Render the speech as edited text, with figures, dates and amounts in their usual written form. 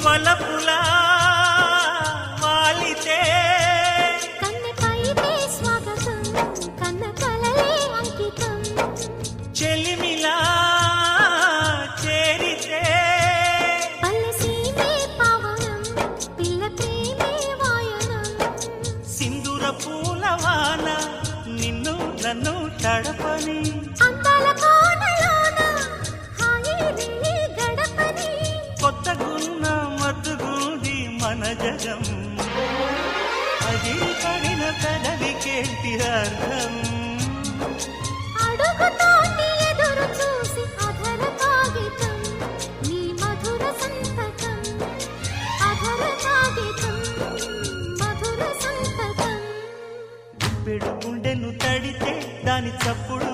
వలపులా వాలితే కన్నెపైతే స్వాగతం కన్న కలలే అంకితం చెలిమిలా చేరితే పల్లెసీమే పావనం పిల్ల ప్రేమే వాయనం సింధూర పూలవాన నిన్ను నన్ను తడపని అందాల కోనలోన హాయి రేయి గడపని కొత్తగున్న మత్తుగుంది మన జగం అది పడిన పెదవికేంటి అర్థం అడుగుతోంది ఎదురు చూసి అధర కాగితం నీ మధుర సంతకం అధర కాగితం మధుర సంతకం పెడు గుండెను తడితే దాని చప్పుడు